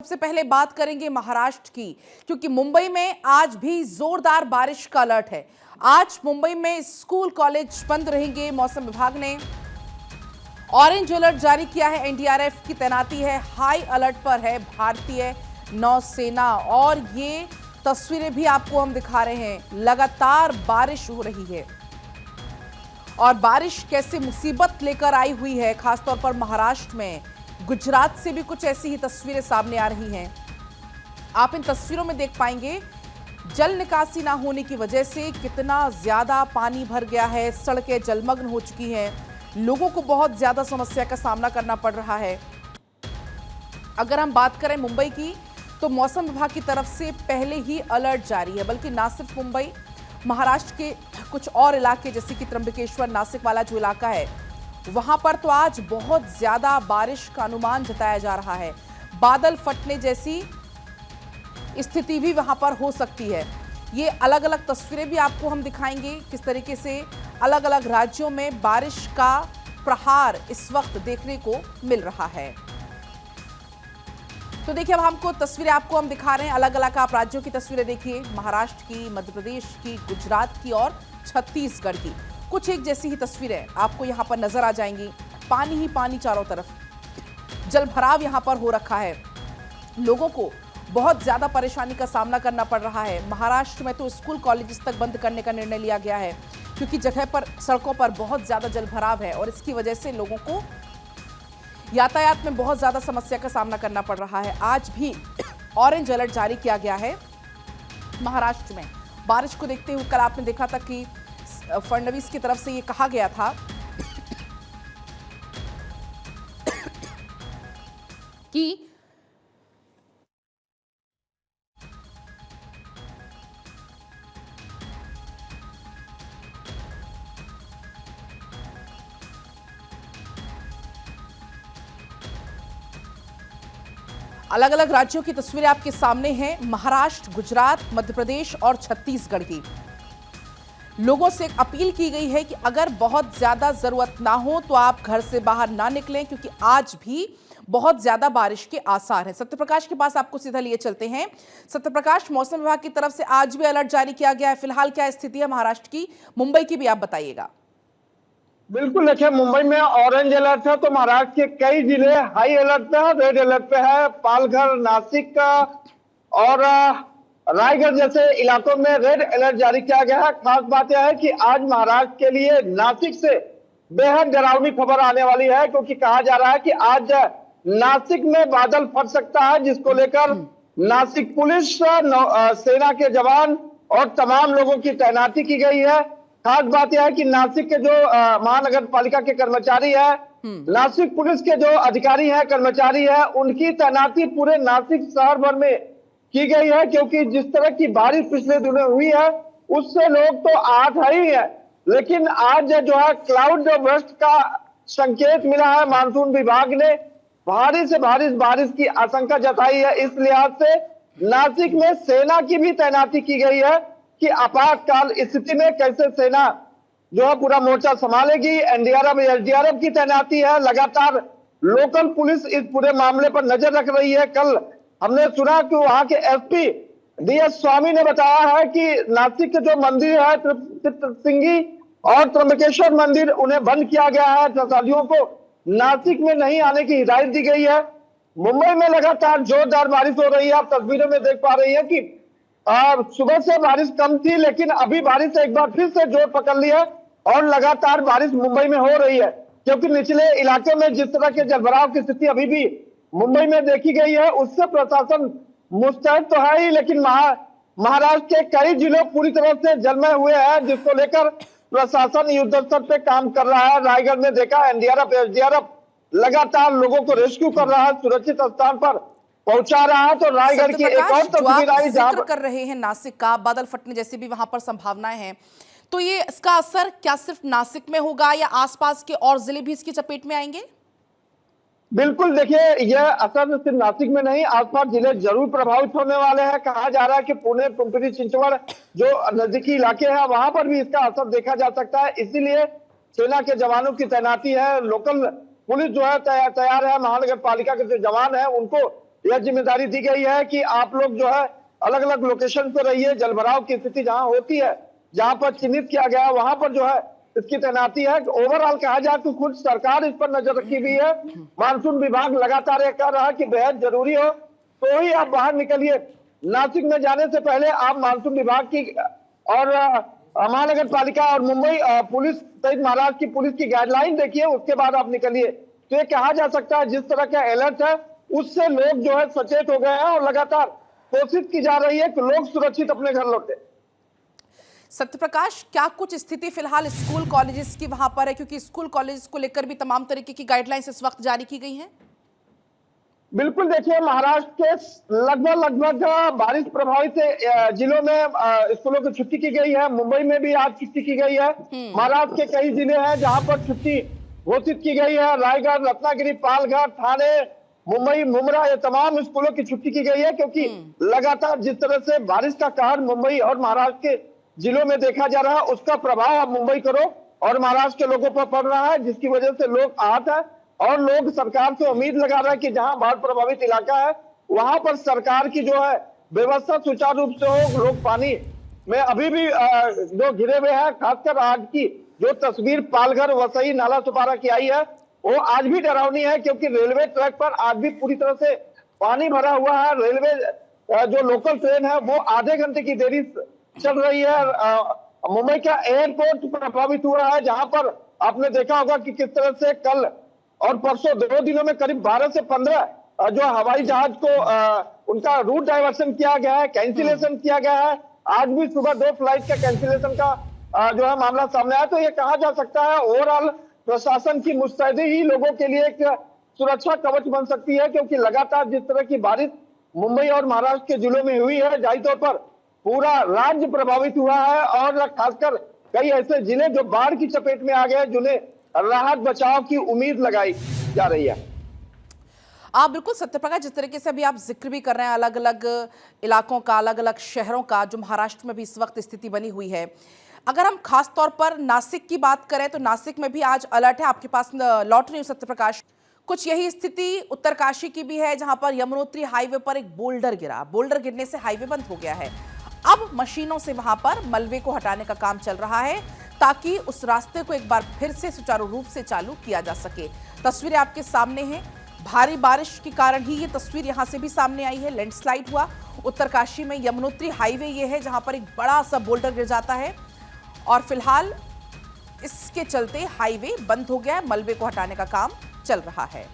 सबसे पहले बात करेंगे महाराष्ट्र की, क्योंकि मुंबई में आज भी जोरदार बारिश का अलर्ट है। आज मुंबई में स्कूल कॉलेज बंद रहेंगे। मौसम विभाग ने ऑरेंज अलर्ट जारी किया है। एनडीआरएफ की तैनाती है। हाई अलर्ट पर है भारतीय नौसेना। और ये तस्वीरें भी आपको हम दिखा रहे हैं। लगातार बारिश हो रही है और बारिश कैसे मुसीबत लेकर आई हुई है, खासतौर पर महाराष्ट्र में। गुजरात से भी कुछ ऐसी ही तस्वीरें सामने आ रही हैं। आप इन तस्वीरों में देख पाएंगे जल निकासी ना होने की वजह से कितना ज्यादा पानी भर गया है। सड़कें जलमग्न हो चुकी हैं। लोगों को बहुत ज्यादा समस्या का सामना करना पड़ रहा है। अगर हम बात करें मुंबई की, तो मौसम विभाग की तरफ से पहले ही अलर्ट जारी है। बल्कि ना सिर्फ मुंबई, महाराष्ट्र के कुछ और इलाके जैसे कि त्र्यंबकेश्वर, नासिक वाला जो इलाका है, वहां पर तो आज बहुत ज्यादा बारिश का अनुमान जताया जा रहा है। बादल फटने जैसी स्थिति भी वहां पर हो सकती है। ये अलग अलग तस्वीरें भी आपको हम दिखाएंगे, किस तरीके से अलग अलग राज्यों में बारिश का प्रहार इस वक्त देखने को मिल रहा है। तो देखिए, अब हमको तस्वीरें आपको हम दिखा रहे हैं। अलग अलग आप राज्यों की तस्वीरें देखिए, महाराष्ट्र की, मध्य प्रदेश की, गुजरात की और छत्तीसगढ़ की। कुछ एक जैसी ही तस्वीरें आपको यहां पर नजर आ जाएंगी। पानी ही पानी चारों तरफ, जल भराव यहां पर हो रखा है। लोगों को बहुत ज्यादा परेशानी का सामना करना पड़ रहा है। महाराष्ट्र में तो स्कूल कॉलेजेस तक बंद करने का निर्णय लिया गया है, क्योंकि जगह पर, सड़कों पर बहुत ज्यादा जल भराव है और इसकी वजह से लोगों को यातायात में बहुत ज्यादा समस्या का सामना करना पड़ रहा है। आज भी ऑरेंज अलर्ट जारी किया गया है महाराष्ट्र में। बारिश को देखते हुए कल आपने देखा था कि फडणवीस की तरफ से ये कहा गया था कि अलग अलग राज्यों की तस्वीरें आपके सामने हैं। महाराष्ट्र, गुजरात, मध्य प्रदेश और छत्तीसगढ़ की। लोगों से अपील की गई है कि अगर बहुत ज्यादा जरूरत ना हो तो आप घर से बाहर ना निकलें, क्योंकि आज भी बहुत ज्यादा बारिश के आसार हैं। सत्यप्रकाश के पास आपको सीधा लिए चलते हैं। सत्यप्रकाश, मौसम विभाग की तरफ से आज भी अलर्ट जारी किया गया है। फिलहाल क्या स्थिति है महाराष्ट्र की, मुंबई की भी आप बताइएगा। बिल्कुल, देखिए, मुंबई में ऑरेंज अलर्ट है तो महाराष्ट्र के कई जिले हाई अलर्ट पे है, रेड अलर्ट पे है। पालघर, नासिक और रायगढ़ जैसे इलाकों में रेड अलर्ट जारी किया गया है। खास बात यह है कि आज महाराष्ट्र के लिए नासिक से बेहद डरावनी खबर आने वाली है, क्योंकि कहा जा रहा है कि आज नासिक में बादल फट सकता है, जिसको लेकर नासिक पुलिस, सेना के जवान और तमाम लोगों की तैनाती की गई है। खास बात यह है कि नासिक के जो महानगर पालिका के कर्मचारी है, नासिक पुलिस के जो अधिकारी हैं, कर्मचारी है, उनकी तैनाती पूरे नासिक शहर भर में की गई है, क्योंकि जिस तरह की बारिश पिछले दिनों हुई है उससे लोग तो आहत ही है। लेकिन आज जो है क्लाउड बर्स्ट का संकेत मिला है। मानसून विभाग ने भारी से भारी बारिश की आशंका जताई है। इस लिहाज से नासिक में सेना की भी तैनाती की गई है कि आपातकाल स्थिति में कैसे सेना जो है पूरा मोर्चा संभालेगी। एनडीआरएफ, एसडीआरएफ की तैनाती है। लगातार लोकल पुलिस इस पूरे मामले पर नजर रख रही है। कल हमने सुना कि वहां के एसपी डीएस स्वामी ने बताया है कि नासिक के जो मंदिर है, सिंगी और त्र्यंबकेश्वर मंदिर, उन्हें बंद किया गया है। श्रद्धालुओं को नासिक में नहीं आने की हिदायत दी गई है। मुंबई में लगातार जोरदार बारिश हो रही है। आप तस्वीरों में देख पा रही है कि सुबह से बारिश कम थी, लेकिन अभी बारिश एक बार फिर से जोर पकड़ ली है और लगातार बारिश मुंबई में हो रही है, क्योंकि निचले इलाके में जिस तरह के जलभराव की स्थिति अभी भी मुंबई में देखी गई है, उससे प्रशासन मुस्तैद तो है ही, लेकिन महाराष्ट्र के कई जिले पूरी तरह से जलमय हुए हैं, जिसको लेकर प्रशासन युद्ध स्तर पे काम कर रहा है। रायगढ़ में देखा, एनडीआरएफ, एसडीआरएफ लगातार लोगों को रेस्क्यू कर रहा है, सुरक्षित स्थान पर पहुंचा रहा है। तो रायगढ़ की एक और तस्वीर आई जहां जिक्र कर रहे हैं नासिक का, बादल फटने जैसी भी वहां पर संभावनाएं हैं, तो ये इसका असर क्या सिर्फ नासिक में होगा या आसपास के और जिले भी इसकी चपेट में आएंगे? बिल्कुल, देखिए, यह असर सिर्फ नासिक में नहीं, आसपास जिले जरूर प्रभावित होने वाले हैं। कहा जा रहा है कि पुणे, पिंपरी चिंचवड़ जो नजदीकी इलाके हैं, वहां पर भी इसका असर देखा जा सकता है। इसीलिए सेना के जवानों की तैनाती है। लोकल पुलिस जो है तैयार है। महानगर पालिका के जो जवान है उनको यह जिम्मेदारी दी गई है कि आप लोग जो है अलग अलग लोकेशन पर रहिए। जलभराव की स्थिति जहां होती है, जहां पर चिन्हित किया गया है, वहां पर जो है इसकी तैनाती है। ओवरऑल कहा जाए तो खुद सरकार इस पर नजर रखी हुई है। मानसून विभाग लगातार यह कह रहा है कि बेहद जरूरी हो तो ही आप बाहर निकलिए। नासिक में जाने से पहले आप मानसून विभाग की और महानगर पालिका और मुंबई पुलिस सहित महाराष्ट्र की पुलिस की गाइडलाइन देखिए, उसके बाद आप निकलिए। तो ये कहा जा सकता है जिस तरह का अलर्ट है उससे लोग जो है सचेत हो गए हैं और लगातार कोशिश की जा रही है कि लोग सुरक्षित अपने घर लौटे। सत्यप्रकाश, क्या कुछ स्थिति फिलहाल स्कूल कॉलेजेस की वहां पर है, क्योंकि स्कूल कॉलेजेस को लेकर भी तमाम तरीके की गाइडलाइंस इस वक्त जारी की गई हैं? बिल्कुल, देखिए महाराष्ट्र के लगभग बारिश प्रभावित जिलों में स्कूलों की छुट्टी की गई है। मुंबई में भी आज छुट्टी की गई है। महाराष्ट्र के कई जिले हैं जहां पर छुट्टी घोषित की गई है। रायगढ़, रत्नागिरी, पालघर, ठाणे, मुंबई, मुमरा, ये तमाम स्कूलों की छुट्टी की गई है, क्योंकि लगातार जिस तरह से बारिश का कहर मुंबई और महाराष्ट्र के जिलों में देखा जा रहा है, उसका प्रभाव अब मुंबई करो और महाराष्ट्र के लोगों पर पड़ रहा है, जिसकी वजह से लोग आहत है और लोग सरकार से उम्मीद लगा रहे हैं कि जहां बाढ़ प्रभावित इलाका है वहां पर सरकार की जो है व्यवस्था सुचारू रूप से हो। लोग पानी में अभी भी जो घिरे हुए हैं, खासकर आज की जो तस्वीर पालघर, वसई, नाला सुपारा की आई है वो आज भी डरावनी है, क्योंकि रेलवे ट्रैक पर आज भी पूरी तरह से पानी भरा हुआ है। रेलवे जो लोकल ट्रेन है वो आधे घंटे की देरी चल रही है। मुंबई का एयरपोर्ट प्रभावित हुआ है, जहां पर आपने देखा होगा कि किस तरह से कल और परसों 2 दिनों में करीब 12 से 15 जो हवाई जहाज को उनका रूट डाइवर्सन किया गया है, कैंसिलेशन किया गया है। आज भी सुबह 2 फ्लाइट का कैंसिलेशन का जो है मामला सामने आया। तो ये कहा जा सकता है ओवरऑल प्रशासन की मुस्तैदी ही लोगों के लिए एक सुरक्षा कवच बन सकती है, क्योंकि लगातार जिस तरह की बारिश मुंबई और महाराष्ट्र के जिलों में हुई है, जाहिर तौर पर पूरा राज्य प्रभावित हुआ है और खासकर कई ऐसे जिले जो बाढ़ की चपेट में आ गए, जिन्हें राहत बचाव की उम्मीद लगाई जा रही है। आप बिल्कुल सत्यप्रकाश, जिस तरीके से अभी आप जिक्र भी कर रहे हैं अलग अलग इलाकों का, अलग अलग शहरों का, जो महाराष्ट्र में भी इस वक्त स्थिति बनी हुई है। अगर हम खास तौर पर नासिक की बात करें तो नासिक में भी आज अलर्ट है। आपके पास लौट रही हूं सत्यप्रकाश, कुछ यही स्थिति उत्तरकाशी की भी है, जहां पर यमुनोत्री हाईवे पर एक बोल्डर गिरा। बोल्डर गिरने से हाईवे बंद हो गया है। अब मशीनों से वहां पर मलबे को हटाने का काम चल रहा है, ताकि उस रास्ते को एक बार फिर से सुचारू रूप से चालू किया जा सके। तस्वीरें आपके सामने हैं। भारी बारिश के कारण ही ये तस्वीर यहां से भी सामने आई है। लैंडस्लाइड हुआ उत्तरकाशी में। यमुनोत्री हाईवे ये है जहां पर एक बड़ा सा बोल्डर गिर जाता है और फिलहाल इसके चलते हाईवे बंद हो गया है। मलबे को हटाने का काम चल रहा है।